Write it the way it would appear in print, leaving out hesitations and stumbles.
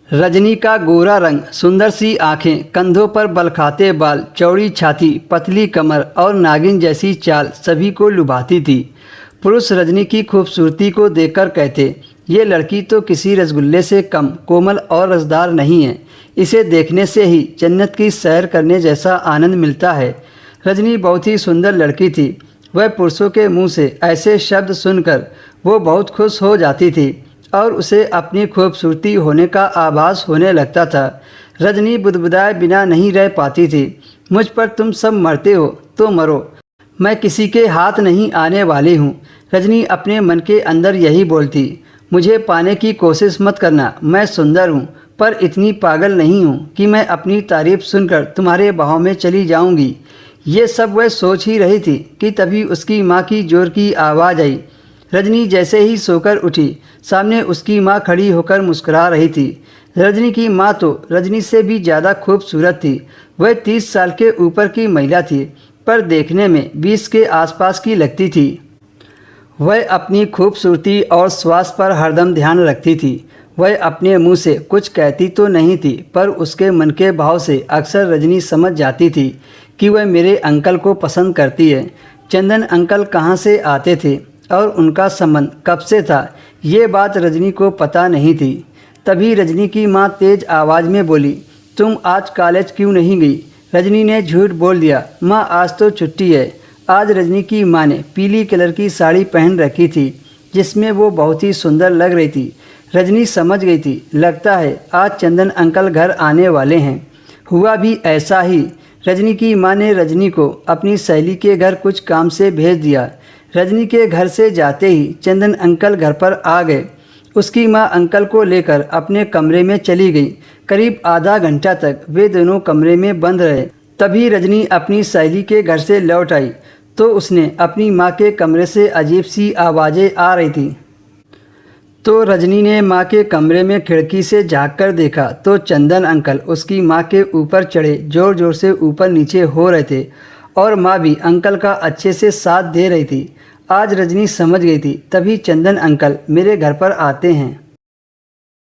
रजनी का गोरा रंग, सुंदर सी आंखें, कंधों पर बलखाते बाल, चौड़ी छाती, पतली कमर और नागिन जैसी चाल सभी को लुभाती थी। पुरुष रजनी की खूबसूरती को देखकर कहते, ये लड़की तो किसी रसगुल्ले से कम कोमल और रसदार नहीं है। इसे देखने से ही जन्नत की सैर करने जैसा आनंद मिलता है। रजनी बहुत ही सुंदर लड़की थी। वह पुरुषों के मुंह से ऐसे शब्द सुनकर वो बहुत खुश हो जाती थी और उसे अपनी खूबसूरती होने का आभास होने लगता था। रजनी बुदबुदाए बिना नहीं रह पाती थी। मुझ पर तुम सब मरते हो तो मरो, मैं किसी के हाथ नहीं आने वाली हूँ। रजनी अपने मन के अंदर यही बोलती। मुझे पाने की कोशिश मत करना, मैं सुंदर हूँ पर इतनी पागल नहीं हूँ कि मैं अपनी तारीफ सुनकर तुम्हारे बहाव में चली जाऊँगी। ये सब वह सोच ही रही थी कि तभी उसकी माँ की जोर की आवाज़ आई। रजनी जैसे ही सोकर उठी, सामने उसकी माँ खड़ी होकर मुस्कुरा रही थी। रजनी की माँ तो रजनी से भी ज़्यादा खूबसूरत थी। वह 30 साल के ऊपर की महिला थी पर देखने में 20 के आसपास की लगती थी। वह अपनी खूबसूरती और स्वास्थ्य पर हरदम ध्यान रखती थी। वह अपने मुंह से कुछ कहती तो नहीं थी पर उसके मन के भाव से अक्सर रजनी समझ जाती थी कि वह मेरे अंकल को पसंद करती है। चंदन अंकल कहाँ से आते थे और उनका संबंध कब से था, ये बात रजनी को पता नहीं थी। तभी रजनी की माँ तेज आवाज़ में बोली, तुम आज कॉलेज क्यों नहीं गई? रजनी ने झूठ बोल दिया, माँ आज तो छुट्टी है। आज रजनी की माँ ने पीली कलर की साड़ी पहन रखी थी जिसमें वो बहुत ही सुंदर लग रही थी। रजनी समझ गई थी, लगता है आज चंदन अंकल घर आने वाले हैं। हुआ भी ऐसा ही। रजनी की माँ ने रजनी को अपनी सहेली के घर कुछ काम से भेज दिया। रजनी के घर से जाते ही चंदन अंकल घर पर आ गए। उसकी माँ अंकल को लेकर अपने कमरे में चली गई। करीब आधा घंटा तक वे दोनों कमरे में बंद रहे। तभी रजनी अपनी सहेली के घर से लौट आई तो उसने अपनी माँ के कमरे से अजीब सी आवाज़ें आ रही थी। तो रजनी ने माँ के कमरे में खिड़की से झाँक कर देखा तो चंदन अंकल उसकी माँ के ऊपर चढ़े ज़ोर ज़ोर से ऊपर नीचे हो रहे थे और माँ भी अंकल का अच्छे से साथ दे रही थी। आज रजनी समझ गई थी, तभी चंदन अंकल मेरे घर पर आते हैं।